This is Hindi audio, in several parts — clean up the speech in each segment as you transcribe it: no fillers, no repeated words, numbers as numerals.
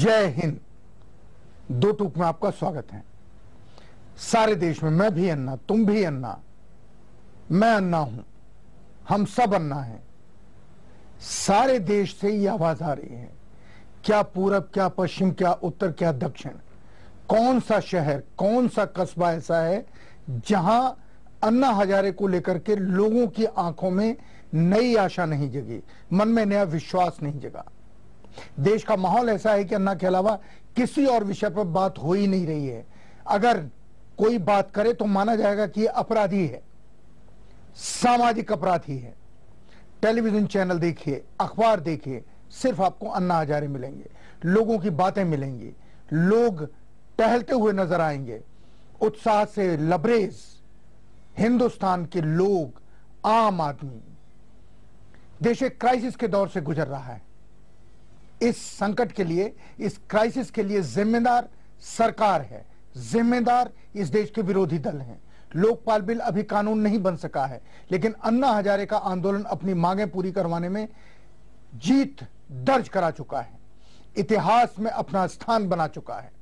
जय हिंद। दो टूक में आपका स्वागत है। सारे देश में मैं भी अन्ना, तुम भी अन्ना, मैं अन्ना हूं, हम सब अन्ना हैं। सारे देश से ये आवाज आ रही है, क्या पूरब, क्या पश्चिम, क्या उत्तर, क्या दक्षिण, कौन सा शहर, कौन सा कस्बा ऐसा है जहां अन्ना हजारे को लेकर के लोगों की आंखों में नई आशा नहीं जगी, मन में नया विश्वास नहीं जगा। देश का माहौल ऐसा है कि अन्ना के अलावा किसी और विषय पर बात हो ही नहीं रही है। अगर कोई बात करे तो माना जाएगा कि अपराधी है, सामाजिक अपराधी है। टेलीविजन चैनल देखिए, अखबार देखिए, सिर्फ आपको अन्ना हजारे मिलेंगे, लोगों की बातें मिलेंगी, लोग टहलते हुए नजर आएंगे, उत्साह से लबरेज हिंदुस्तान के लोग, आम आदमी। देश एक क्राइसिस के दौर से गुजर रहा है। इस संकट के लिए, इस क्राइसिस के लिए जिम्मेदार सरकार है, जिम्मेदार इस देश के विरोधी दल हैं। लोकपाल बिल अभी कानून नहीं बन सका है, लेकिन अन्ना हजारे का आंदोलन अपनी मांगें पूरी करवाने में जीत दर्ज करा चुका है, इतिहास में अपना स्थान बना चुका है।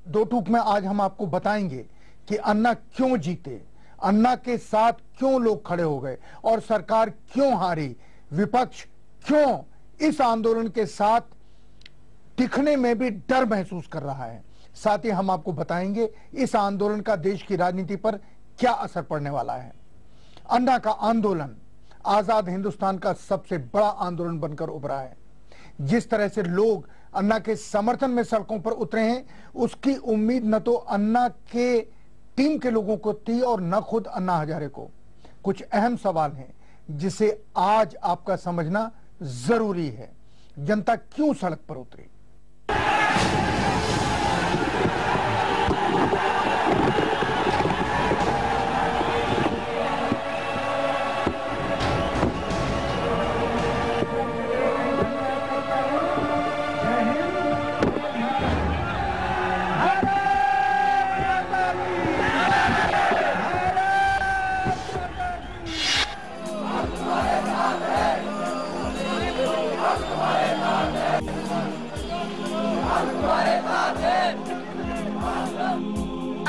दो टूक में आज हम आपको बताएंगे कि अन्ना क्यों जीते, अन्ना के साथ क्यों लोग खड़े हो गए और सरकार क्यों हारी, विपक्ष क्यों इस आंदोलन के साथ दिखने में भी डर महसूस कर रहा है। साथ ही हम आपको बताएंगे इस आंदोलन का देश की राजनीति पर क्या असर पड़ने वाला है। अन्ना का आंदोलन आजाद हिंदुस्तान का सबसे बड़ा आंदोलन बनकर उभरा है। जिस तरह से लोग अन्ना के समर्थन में सड़कों पर उतरे हैं, उसकी उम्मीद न तो अन्ना के टीम के लोगों को थी और न खुद अन्ना हजारे को। कुछ अहम सवाल हैं जिसे आज आपका समझना जरूरी है। जनता क्यों सड़क पर उतरी?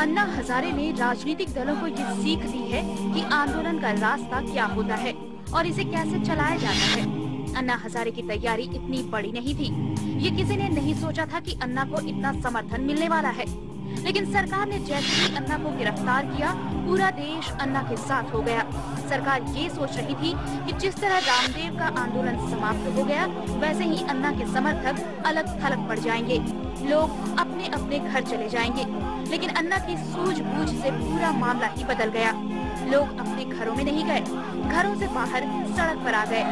अन्ना हजारे ने राजनीतिक दलों को ये सीख दी है कि आंदोलन का रास्ता क्या होता है और इसे कैसे चलाया जाता है। अन्ना हजारे की तैयारी इतनी बड़ी नहीं थी। ये किसी ने नहीं सोचा था कि अन्ना को इतना समर्थन मिलने वाला है। लेकिन सरकार ने जैसे ही अन्ना को गिरफ्तार किया, पूरा देश अन्ना के साथ हो गया। सरकार ये सोच रही थी कि जिस तरह रामदेव का आंदोलन समाप्त हो गया, वैसे ही अन्ना के समर्थक अलग थलग पड़ जाएंगे, लोग अपने अपने घर चले जाएंगे। लेकिन अन्ना की सूझबूझ से पूरा मामला ही बदल गया। लोग अपने घरों में नहीं गए, घरों से बाहर सड़क पर आ गए।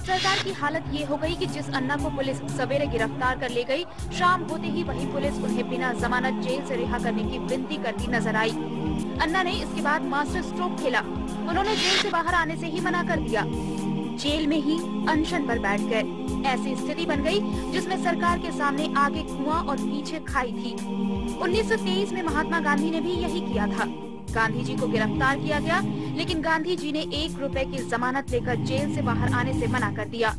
सरकार की हालत ये हो गई कि जिस अन्ना को पुलिस सवेरे गिरफ्तार कर ले गई, शाम होते ही वही पुलिस उन्हें बिना जमानत जेल से रिहा करने की विनती करती नजर आई। अन्ना ने इसके बाद मास्टर स्ट्रोक खेला। उन्होंने जेल से बाहर आने से ही मना कर दिया, जेल में ही अनशन पर बैठ गए। ऐसी स्थिति बन गई जिसमें सरकार के सामने आगे कुआं और पीछे खाई थी। 1923 में महात्मा गांधी ने भी यही किया था। गांधी जी को गिरफ्तार किया गया, लेकिन गांधी जी ने 1 रुपए की जमानत लेकर जेल से बाहर आने से मना कर दिया।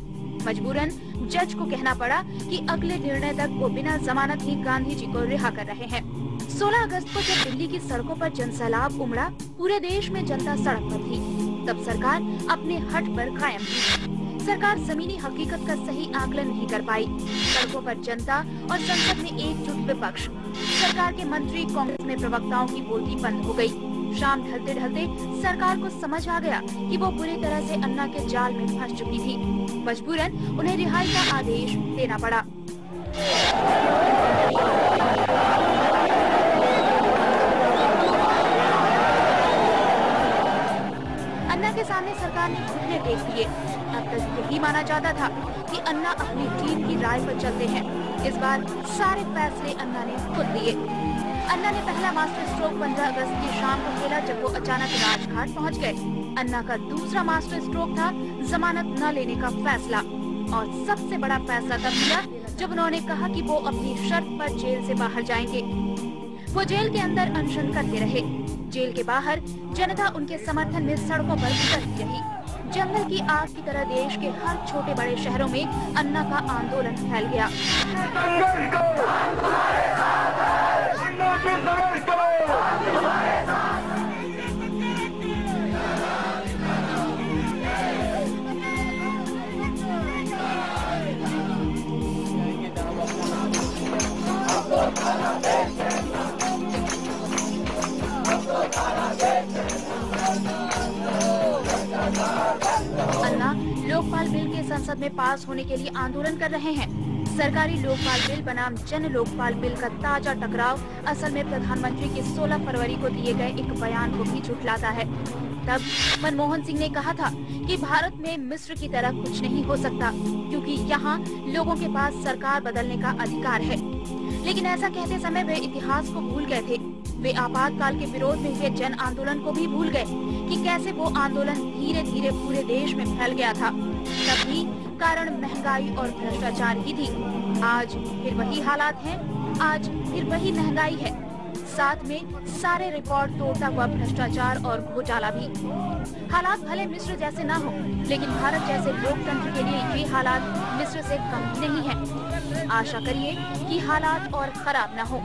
मजबूरन जज को कहना पड़ा कि अगले निर्णय तक वो बिना जमानत ही गांधी जी को रिहा कर रहे हैं। 16 अगस्त को जब दिल्ली की सड़कों पर जनसैलाब उमड़ा, पूरे देश में जनता सड़क पर थी। तब सरकार अपने हठ पर कायम थी। सरकार जमीनी हकीकत का सही आकलन नहीं कर पाई। सड़कों पर जनता और संसद में एकजुट विपक्ष। सरकार के मंत्री, कांग्रेस में प्रवक्ताओं की बोलती बंद हो गई। शाम ढलते ढलते सरकार को समझ आ गया कि वो बुरी तरह से अन्ना के जाल में फंस चुकी थी। मजबूरन उन्हें रिहाई का आदेश देना पड़ा। अन्ना के सामने सरकार ने घुटने टेक दिए। अब तक यही माना जाता था कि अन्ना अपनी टीम की राय पर चलते हैं। इस बार सारे फैसले अन्ना ने खुद लिए। अन्ना ने पहला मास्टर स्ट्रोक 15 अगस्त की शाम को खेला, जब वो अचानक राजघाट पहुंच गए। अन्ना का दूसरा मास्टर स्ट्रोक था जमानत न लेने का फैसला। और सबसे बड़ा फैसला तब लिया जब उन्होंने कहा कि वो अपनी शर्त पर जेल से बाहर जाएंगे। वो जेल के अंदर अनशन करते रहे। जेल के बाहर जनता उनके समर्थन में सड़कों पर उतरती रही। जंगल की आग की तरह देश के हर छोटे बड़े शहरों में अन्ना का आंदोलन फैल गया। अन्ना लोकपाल बिल के संसद में पास होने के लिए आंदोलन कर रहे हैं। सरकारी लोकपाल बिल बनाम जन लोकपाल बिल का ताजा टकराव असल में प्रधानमंत्री के 16 फरवरी को दिए गए एक बयान को भी झुठलाता है। तब मनमोहन सिंह ने कहा था कि भारत में मिस्र की तरह कुछ नहीं हो सकता, क्योंकि यहाँ लोगों के पास सरकार बदलने का अधिकार है। लेकिन ऐसा कहते समय वे इतिहास को भूल गए थे। वे आपातकाल के विरोध में हुए जन आंदोलन को भी भूल गए कि कैसे वो आंदोलन धीरे धीरे पूरे देश में फैल गया था। तभी कारण महंगाई और भ्रष्टाचार ही थी। आज फिर वही हालात हैं, आज फिर वही महंगाई है, साथ में सारे रिकॉर्ड तोड़ता हुआ भ्रष्टाचार और घोटाला भी। हालात भले मिस्र जैसे ना हो, लेकिन भारत जैसे लोकतंत्र के लिए ये हालात मिस्र से कम ही नहीं है। आशा करिए कि हालात और खराब न हो।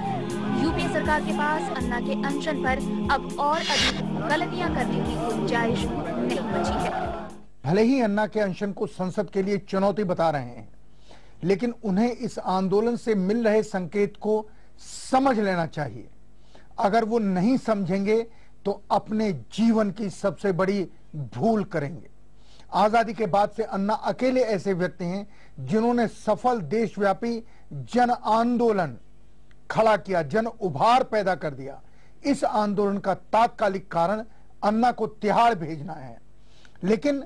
यूपीए सरकार के पास अन्ना के अनशन पर अब और अधिक गलतियां करने की गुंजाइश नहीं बची है। भले ही अन्ना के अनशन को संसद के लिए चुनौती बता रहे हैं, लेकिन उन्हें इस आंदोलन से मिल रहे संकेत को समझ लेना चाहिए। अगर वो नहीं समझेंगे तो अपने जीवन की सबसे बड़ी भूल करेंगे। आजादी के बाद से अन्ना अकेले ऐसे व्यक्ति हैं जिन्होंने सफल देशव्यापी जन आंदोलन खड़ा किया, जन उभार पैदा कर दिया। इस आंदोलन का तात्कालिक कारण अन्ना को तिहाड़ भेजना है, लेकिन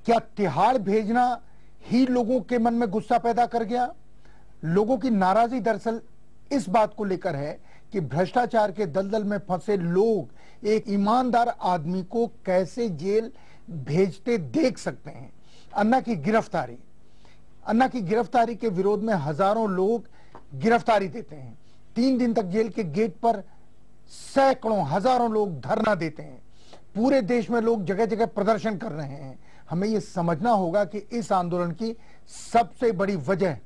क्या तिहाड़ भेजना ही लोगों के मन में गुस्सा पैदा कर गया? लोगों की नाराजगी दरअसल इस बात को लेकर है कि भ्रष्टाचार के दलदल में फंसे लोग एक ईमानदार आदमी को कैसे जेल भेजते देख सकते हैं। अन्ना की गिरफ्तारी के विरोध में हजारों लोग गिरफ्तारी देते हैं। 3 दिन तक जेल के गेट पर सैकड़ों हजारों लोग धरना देते हैं। पूरे देश में लोग जगह जगह प्रदर्शन कर रहे हैं। हमें यह समझना होगा कि इस आंदोलन की सबसे बड़ी वजह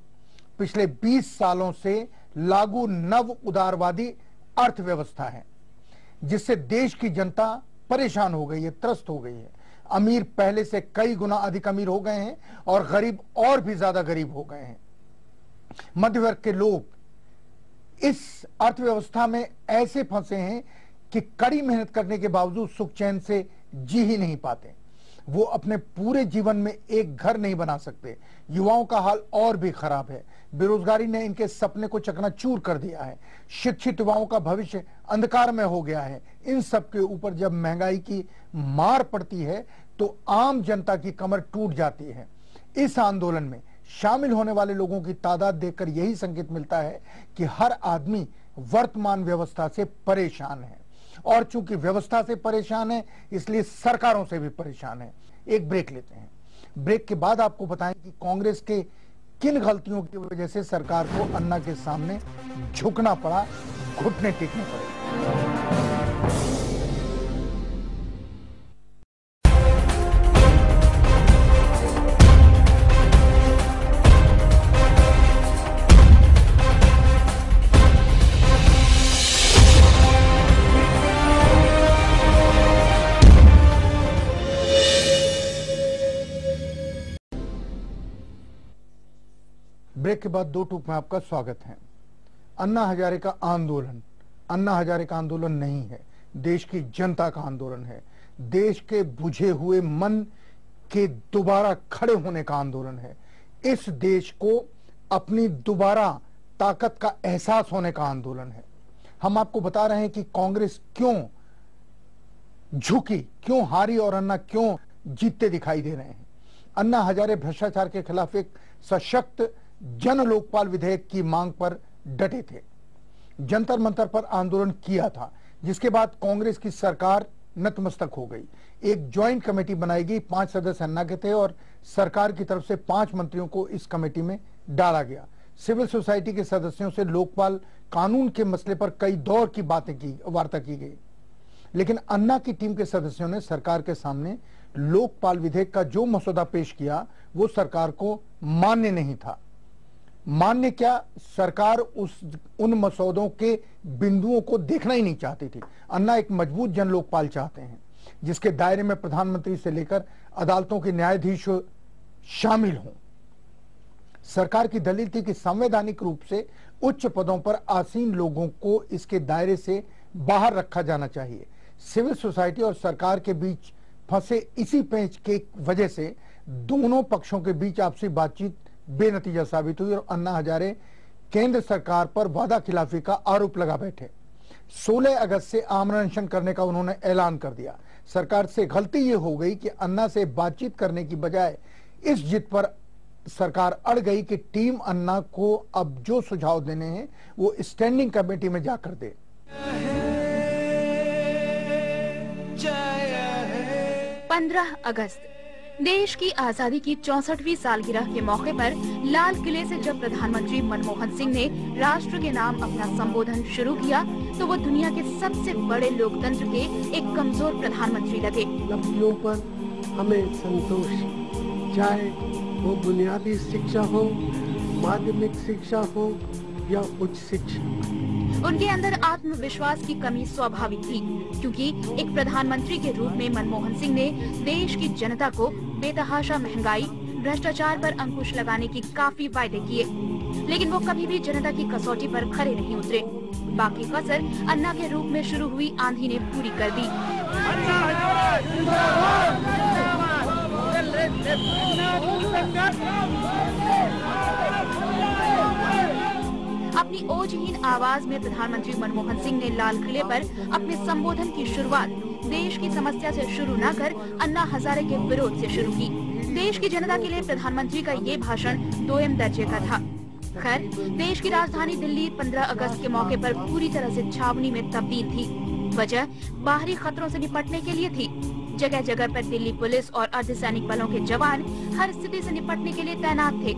पिछले 20 सालों से लागू नव उदारवादी अर्थव्यवस्था है, जिससे देश की जनता परेशान हो गई है, त्रस्त हो गई है। अमीर पहले से कई गुना अधिक अमीर हो गए हैं और गरीब और भी ज्यादा गरीब हो गए हैं। मध्यवर्ग के लोग इस अर्थव्यवस्था में ऐसे फंसे हैं कि कड़ी मेहनत करने के बावजूद सुख चैन से जी ही नहीं पाते। वो अपने पूरे जीवन में एक घर नहीं बना सकते। युवाओं का हाल और भी खराब है। बेरोजगारी ने इनके सपने को चकनाचूर कर दिया है। शिक्षित युवाओं का भविष्य अंधकार में हो गया है। इन सब के ऊपर जब महंगाई की मार पड़ती है तो आम जनता की कमर टूट जाती है। इस आंदोलन में शामिल होने वाले लोगों की तादाद देखकर यही संकेत मिलता है कि हर आदमी वर्तमान व्यवस्था से परेशान है, और चूंकि व्यवस्था से परेशान है इसलिए सरकारों से भी परेशान है। एक ब्रेक लेते हैं। ब्रेक के बाद आपको बताएं कि कांग्रेस के किन गलतियों की वजह से सरकार को अन्ना के सामने झुकना पड़ा, घुटने टेकने पड़े। ब्रेक के बाद 2 टूक में आपका स्वागत है। अन्ना हजारे का आंदोलन नहीं है, देश की जनता का आंदोलन है। देश के बुझे हुए मन के दोबारा खड़े होने का आंदोलन है। इस देश को अपनी दोबारा ताकत का एहसास होने का आंदोलन है। हम आपको बता रहे हैं कि कांग्रेस क्यों झुकी, क्यों हारी और अन्ना क्यों जीतते दिखाई दे रहे हैं। अन्ना हजारे भ्रष्टाचार के खिलाफ एक सशक्त जन लोकपाल विधेयक की मांग पर डटे थे। जंतर मंतर पर आंदोलन किया था, जिसके बाद कांग्रेस की सरकार नतमस्तक हो गई। एक ज्वाइंट कमेटी बनाई गई। 5 सदस्य अन्ना के थे और सरकार की तरफ से 5 मंत्रियों को इस कमेटी में डाला गया। सिविल सोसाइटी के सदस्यों से लोकपाल कानून के मसले पर कई दौर की वार्ता की गई, लेकिन अन्ना की टीम के सदस्यों ने सरकार के सामने लोकपाल विधेयक का जो मसौदा पेश किया वो सरकार को मान्य नहीं था। मान्य क्या, सरकार उन मसौदों के बिंदुओं को देखना ही नहीं चाहती थी। अन्ना एक मजबूत जन लोकपाल चाहते हैं जिसके दायरे में प्रधानमंत्री से लेकर अदालतों के न्यायाधीश शामिल हों। सरकार की दलील थी कि संवैधानिक रूप से उच्च पदों पर आसीन लोगों को इसके दायरे से बाहर रखा जाना चाहिए। सिविल सोसाइटी और सरकार के बीच फंसे इसी पेंच के वजह से दोनों पक्षों के बीच आपसी बातचीत बेनतीजा साबित हुई और अन्ना हजारे केंद्र सरकार पर वादा खिलाफी का आरोप लगा बैठे। 16 अगस्त से आमरण अनशन करने का उन्होंने ऐलान कर दिया। सरकार से गलती ये हो गई कि अन्ना से बातचीत करने की बजाय इस जिद पर सरकार अड़ गई कि टीम अन्ना को अब जो सुझाव देने हैं वो स्टैंडिंग कमेटी में जाकर दे। 15 अगस्त देश की आजादी की 64वीं सालगिरह के मौके पर लाल किले से जब प्रधानमंत्री मनमोहन सिंह ने राष्ट्र के नाम अपना संबोधन शुरू किया तो वो दुनिया के सबसे बड़े लोकतंत्र के एक कमजोर प्रधानमंत्री लगे। उपलब्धियों पर हमें संतोष, चाहे वो बुनियादी शिक्षा हो, माध्यमिक शिक्षा हो या उच्च शिक्षा। उनके अंदर आत्मविश्वास की कमी स्वाभाविक थी, क्योंकि एक प्रधानमंत्री के रूप में मनमोहन सिंह ने देश की जनता को बेतहाशा महंगाई, भ्रष्टाचार पर अंकुश लगाने की काफी वायदे किए, लेकिन वो कभी भी जनता की कसौटी पर खरे नहीं उतरे। बाकी कसर अन्ना के रूप में शुरू हुई आंधी ने पूरी कर दी। अपनी ओजहीन आवाज में प्रधानमंत्री मनमोहन सिंह ने लाल किले पर अपने संबोधन की शुरुआत देश की समस्या से शुरू न कर अन्ना हजारे के विरोध से शुरू की। देश की जनता के लिए प्रधानमंत्री का ये भाषण दोयम दर्जे का था। खैर, देश की राजधानी दिल्ली 15 अगस्त के मौके पर पूरी तरह से छावनी में तब्दील थी। वजह बाहरी खतरों से निपटने के लिए थी। जगह जगह पर दिल्ली पुलिस और अर्धसैनिक बलों के जवान हर स्थिति से निपटने के लिए तैनात थे।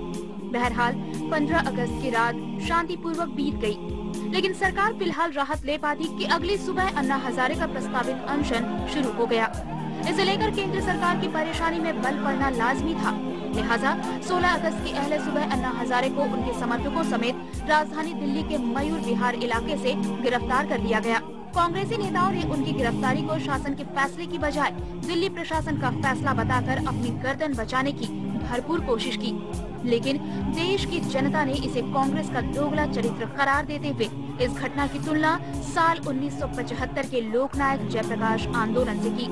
बहरहाल 15 अगस्त की रात शांतिपूर्वक बीत गई, लेकिन सरकार फिलहाल राहत ले पाती कि अगली सुबह अन्ना हजारे का प्रस्तावित अनशन शुरू हो गया। इसे लेकर केंद्र सरकार की परेशानी में बल पड़ना लाजमी था। लिहाजा 16 अगस्त की अहले सुबह अन्ना हजारे को उनके समर्थकों समेत राजधानी दिल्ली के मयूर विहार इलाके से गिरफ्तार कर लिया गया। कांग्रेसी नेताओं ने उनकी गिरफ्तारी को शासन के फैसले की बजाय दिल्ली प्रशासन का फैसला बताकर अपनी गर्दन बचाने की भरपूर कोशिश की, लेकिन देश की जनता ने इसे कांग्रेस का दोगला चरित्र करार देते हुए इस घटना की तुलना साल 1975 के लोकनायक जयप्रकाश आंदोलन से की।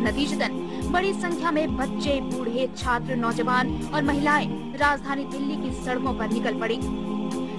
नतीजतन बड़ी संख्या में बच्चे, बूढ़े, छात्र, नौजवान और महिलाएं राजधानी दिल्ली की सड़कों पर निकल पड़ी।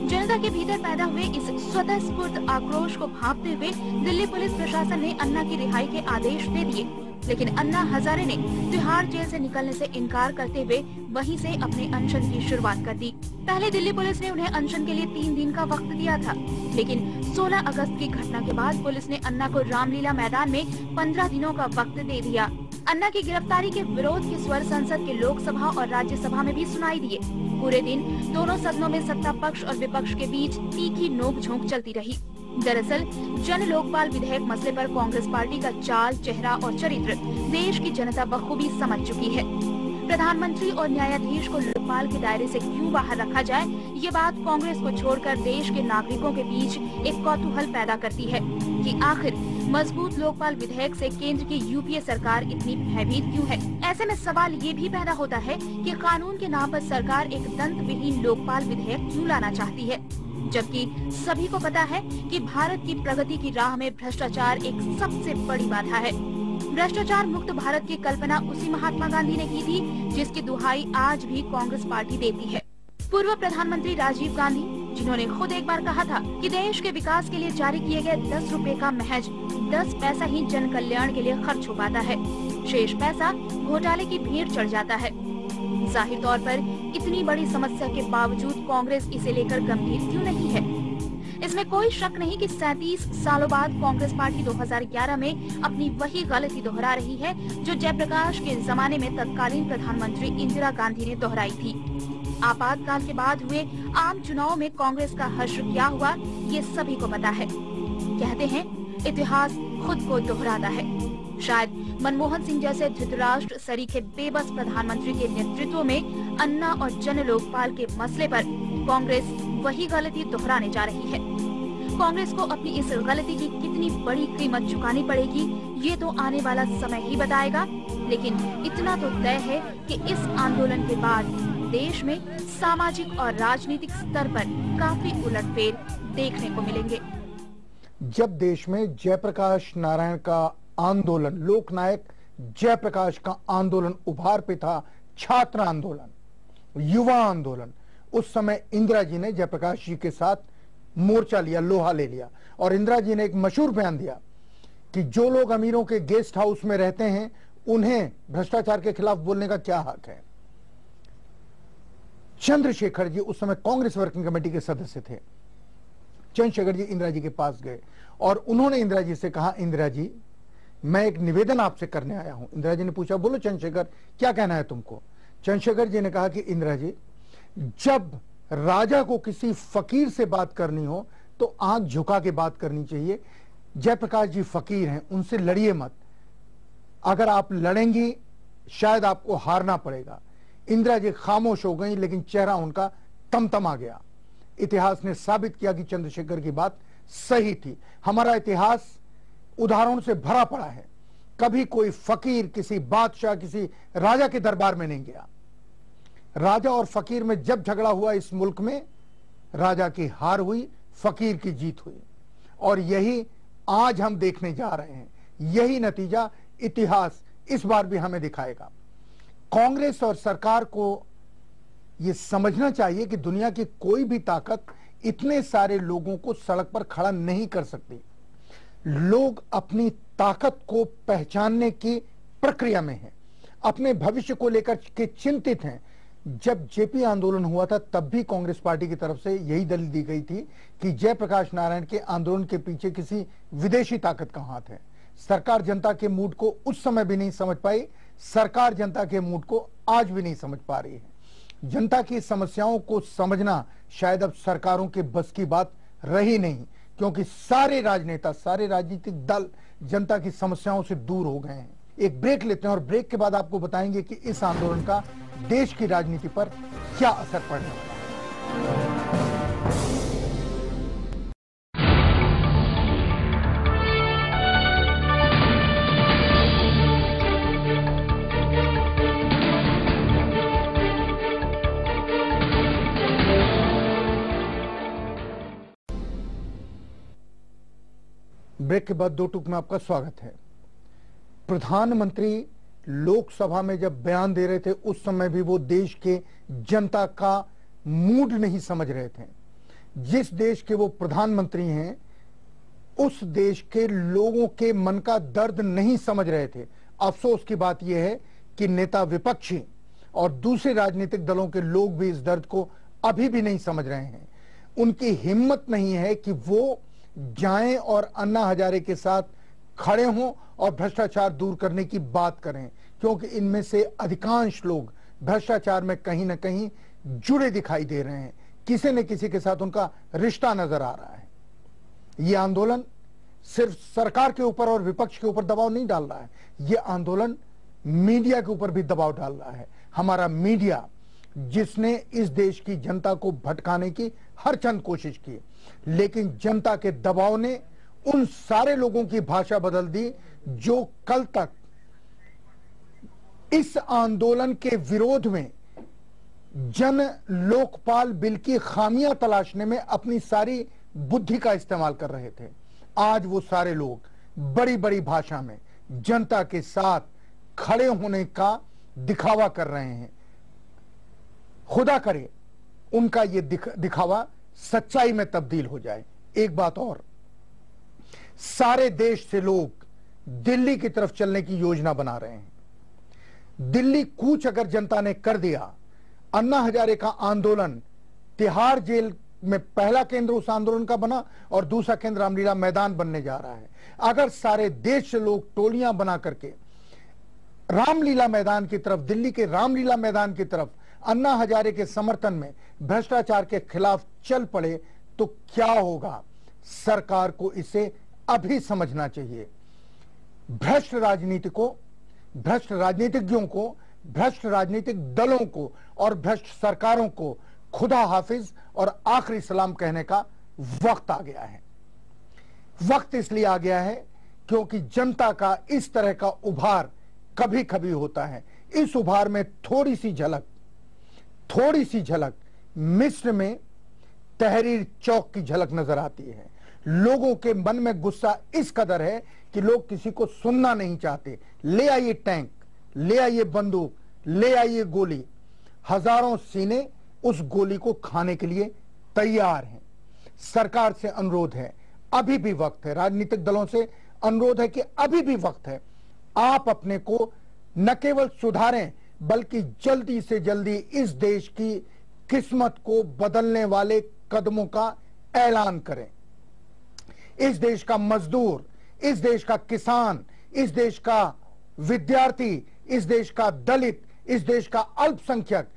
जनता के भीतर पैदा हुए इस स्वतः स्फूर्त आक्रोश को भांपते हुए दिल्ली पुलिस प्रशासन ने अन्ना की रिहाई के आदेश दे दिए, लेकिन अन्ना हजारे ने तिहाड़ जेल से निकलने से इनकार करते हुए वहीं से अपने अनशन की शुरुआत कर दी। पहले दिल्ली पुलिस ने उन्हें अनशन के लिए 3 दिन का वक्त दिया था, लेकिन 16 अगस्त की घटना के बाद पुलिस ने अन्ना को रामलीला मैदान में 15 दिनों का वक्त दे दिया। अन्ना की गिरफ्तारी के विरोध के स्वर संसद के लोकसभा और राज्यसभा में भी सुनाई दिए। पूरे दिन दोनों सदनों में सत्ता पक्ष और विपक्ष के बीच तीखी नोक-झोंक चलती रही। दरअसल जन लोकपाल विधेयक मसले पर कांग्रेस पार्टी का चाल, चेहरा और चरित्र देश की जनता बखूबी समझ चुकी है। प्रधानमंत्री और न्यायाधीश को लोकपाल के दायरे से क्यों बाहर रखा जाए, ये बात कांग्रेस को छोड़कर देश के नागरिकों के बीच एक कौतूहल पैदा करती है कि आखिर मजबूत लोकपाल विधेयक से केंद्र की यूपीए सरकार इतनी भयभीत क्यों है। ऐसे में सवाल ये भी पैदा होता है कि कानून के नाम पर सरकार एक दंत विहीन लोकपाल विधेयक क्यों लाना चाहती है, जबकि सभी को पता है कि भारत की प्रगति की राह में भ्रष्टाचार एक सबसे बड़ी बाधा है। भ्रष्टाचार मुक्त भारत की कल्पना उसी महात्मा गांधी ने की थी जिसकी दुहाई आज भी कांग्रेस पार्टी देती है। पूर्व प्रधानमंत्री राजीव गांधी, जिन्होंने खुद एक बार कहा था कि देश के विकास के लिए जारी किए गए 10 रुपए का महज 10 पैसा ही जन कल्याण के लिए खर्च हो पाता है, शेष पैसा घोटाले की भीड़ चढ़ जाता है। जाहिर तौर पर इतनी बड़ी समस्या के बावजूद कांग्रेस इसे लेकर गंभीर क्यों नहीं है। इसमें कोई शक नहीं कि 37 सालों बाद कांग्रेस पार्टी 2011 में अपनी वही गलती दोहरा रही है जो जयप्रकाश के जमाने में तत्कालीन प्रधानमंत्री इंदिरा गांधी ने दोहराई थी। आपातकाल के बाद हुए आम चुनाव में कांग्रेस का हश्र क्या हुआ, ये सभी को पता है। कहते हैं इतिहास खुद को दोहराता है। शायद मनमोहन सिंह जैसे धृतराष्ट्र सरीखे बेबस प्रधानमंत्री के नेतृत्व में अन्ना और जन लोकपाल के मसले पर कांग्रेस वही गलती दोहराने जा रही है। कांग्रेस को अपनी इस गलती की कितनी बड़ी कीमत चुकानी पड़ेगी, ये तो आने वाला समय ही बताएगा। लेकिन इतना तो तय है कि इस आंदोलन के बाद देश में सामाजिक और राजनीतिक स्तर पर काफी उलटफेर देखने को मिलेंगे। जब देश में जयप्रकाश नारायण का आंदोलन, लोकनायक जयप्रकाश का आंदोलन उभार पे था, छात्र आंदोलन, युवा आंदोलन, उस समय इंदिरा जी ने जयप्रकाश जी के साथ मोर्चा लिया, लोहा ले लिया और इंदिरा जी ने एक मशहूर बयान दिया कि जो लोग अमीरों के गेस्ट हाउस में रहते हैं उन्हें भ्रष्टाचार के खिलाफ बोलने का क्या हक है। चंद्रशेखर जी उस समय कांग्रेस वर्किंग कमेटी के सदस्य थे। चंद्रशेखर जी इंदिरा जी के पास गए और उन्होंने इंदिरा जी से कहा, इंदिरा जी मैं एक निवेदन आपसे करने आया हूं। इंदिरा जी ने पूछा, बोलो चंद्रशेखर क्या कहना है तुमको। चंद्रशेखर जी ने कहा कि इंदिरा जी, जब राजा को किसी फकीर से बात करनी हो तो आंख झुका के बात करनी चाहिए। जयप्रकाश जी फकीर हैं, उनसे लड़िए मत। अगर आप लड़ेंगी शायद आपको हारना पड़ेगा। इंदिरा जी खामोश हो गई, लेकिन चेहरा उनका तमतमा गया। इतिहास ने साबित किया कि चंद्रशेखर की बात सही थी। हमारा इतिहास उदाहरणों से भरा पड़ा है। कभी कोई फकीर किसी बादशाह, किसी राजा के दरबार में नहीं गया। राजा और फकीर में जब झगड़ा हुआ इस मुल्क में, राजा की हार हुई, फकीर की जीत हुई। और यही आज हम देखने जा रहे हैं। यही नतीजा इतिहास इस बार भी हमें दिखाएगा। कांग्रेस और सरकार को यह समझना चाहिए कि दुनिया की कोई भी ताकत इतने सारे लोगों को सड़क पर खड़ा नहीं कर सकती। लोग अपनी ताकत को पहचानने की प्रक्रिया में हैं, अपने भविष्य को लेकर के चिंतित हैं। जब जेपी आंदोलन हुआ था तब भी कांग्रेस पार्टी की तरफ से यही दलील दी गई थी कि जयप्रकाश नारायण के आंदोलन के पीछे किसी विदेशी ताकत का हाथ है। सरकार जनता के मूड को उस समय भी नहीं समझ पाई, सरकार जनता के मूड को आज भी नहीं समझ पा रही है। जनता की समस्याओं को समझना शायद अब सरकारों के बस की बात रही नहीं, क्योंकि सारे राजनेता, सारे राजनीतिक दल जनता की समस्याओं से दूर हो गए हैं। एक ब्रेक लेते हैं और ब्रेक के बाद आपको बताएंगे कि इस आंदोलन का देश की राजनीति पर क्या असर पड़ने वाला है। ब्रेक के बाद दो टूक में आपका स्वागत है। प्रधानमंत्री लोकसभा में जब बयान दे रहे थे उस समय भी वो देश के जनता का मूड नहीं समझ रहे थे। जिस देश के वो प्रधानमंत्री हैं उस देश के लोगों के मन का दर्द नहीं समझ रहे थे। अफसोस की बात यह है कि नेता विपक्षी और दूसरे राजनीतिक दलों के लोग भी इस दर्द को अभी भी नहीं समझ रहे हैं। उनकी हिम्मत नहीं है कि वो जाएं और अन्ना हजारे के साथ खड़े हों और भ्रष्टाचार दूर करने की बात करें, क्योंकि इनमें से अधिकांश लोग भ्रष्टाचार में कहीं ना कहीं जुड़े दिखाई दे रहे हैं। किसी न किसी के साथ उनका रिश्ता नजर आ रहा है। यह आंदोलन सिर्फ सरकार के ऊपर और विपक्ष के ऊपर दबाव नहीं डाल रहा है, यह आंदोलन मीडिया के ऊपर भी दबाव डाल रहा है। हमारा मीडिया जिसने इस देश की जनता को भटकाने की हर चंद कोशिश की, लेकिन जनता के दबाव ने उन सारे लोगों की भाषा बदल दी जो कल तक इस आंदोलन के विरोध में जन लोकपाल बिल की खामियां तलाशने में अपनी सारी बुद्धि का इस्तेमाल कर रहे थे। आज वो सारे लोग बड़ी बड़ी भाषा में जनता के साथ खड़े होने का दिखावा कर रहे हैं। खुदा करे उनका ये दिखावा सच्चाई में तब्दील हो जाए। एक बात और, सारे देश से लोग दिल्ली की तरफ चलने की योजना बना रहे हैं। दिल्ली कूच अगर जनता ने कर दिया, अन्ना हजारे का आंदोलन तिहाड़ जेल में पहला केंद्र उस आंदोलन का बना और दूसरा केंद्र रामलीला मैदान बनने जा रहा है। अगर सारे देश से लोग टोलियां बना करके रामलीला मैदान की तरफ, दिल्ली के रामलीला मैदान की तरफ अन्ना हजारे के समर्थन में भ्रष्टाचार के खिलाफ चल पड़े तो क्या होगा? सरकार को इसे अभी समझना चाहिए। भ्रष्ट राजनीतिकों, भ्रष्ट राजनीतिज्ञों को, भ्रष्ट राजनीतिक दलों को और भ्रष्ट सरकारों को खुदा हाफिज और आखिरी सलाम कहने का वक्त आ गया है। वक्त इसलिए आ गया है क्योंकि जनता का इस तरह का उभार कभी कभी होता है। इस उभार में थोड़ी सी झलक मिस्र में तहरीर चौक की झलक नजर आती है। लोगों के मन में गुस्सा इस कदर है कि लोग किसी को सुनना नहीं चाहते। ले आइए टैंक, ले आइए बंदूक, ले आइए गोली। हजारों सीने उस गोली को खाने के लिए तैयार हैं। सरकार से अनुरोध है, अभी भी वक्त है। राजनीतिक दलों से अनुरोध है कि अभी भी वक्त है। आप अपने को न केवल सुधारें बल्कि जल्दी से जल्दी इस देश की किस्मत को बदलने वाले कदमों का ऐलान करें। इस देश का मजदूर, इस देश का किसान, इस देश का विद्यार्थी, इस देश का दलित, इस देश का अल्पसंख्यक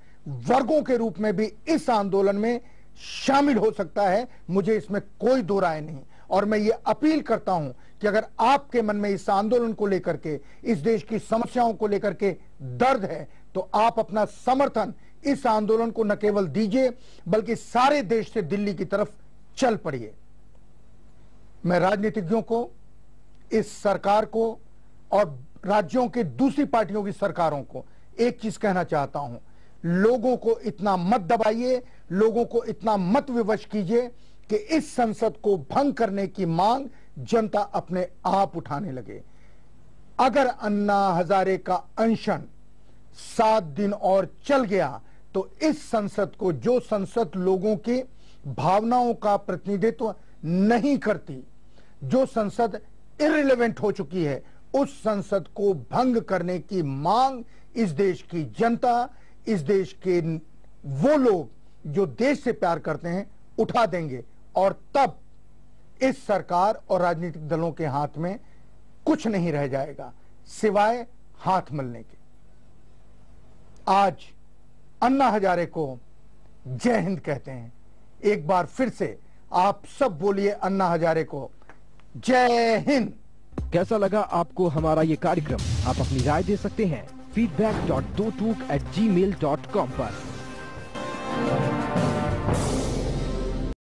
वर्गों के रूप में भी इस आंदोलन में शामिल हो सकता है। मुझे इसमें कोई दो राय नहीं। और मैं ये अपील करता हूं कि अगर आपके मन में इस आंदोलन को लेकर के, इस देश की समस्याओं को लेकर के दर्द है तो आप अपना समर्थन इस आंदोलन को न केवल दीजिए बल्कि सारे देश से दिल्ली की तरफ चल पड़िए। मैं राजनीतिज्ञों को, इस सरकार को और राज्यों के दूसरी पार्टियों की सरकारों को एक चीज कहना चाहता हूं, लोगों को इतना मत दबाइए, लोगों को इतना मत विवश कीजिए कि इस संसद को भंग करने की मांग जनता अपने आप उठाने लगे। अगर अन्ना हजारे का अनशन 7 दिन और चल गया तो इस संसद को, जो संसद लोगों की भावनाओं का प्रतिनिधित्व नहीं करती, जो संसद इररिलेवेंट हो चुकी है, उस संसद को भंग करने की मांग इस देश की जनता, इस देश के वो लोग जो देश से प्यार करते हैं उठा देंगे। और तब इस सरकार और राजनीतिक दलों के हाथ में कुछ नहीं रह जाएगा सिवाय हाथ मलने के। आज अन्ना हजारे को जय हिंद कहते हैं। एक बार फिर से आप सब बोलिए अन्ना हजारे को जय हिंद। कैसा लगा आपको हमारा ये कार्यक्रम? आप अपनी राय दे सकते हैं feedback.dotuk@gmail.com पर।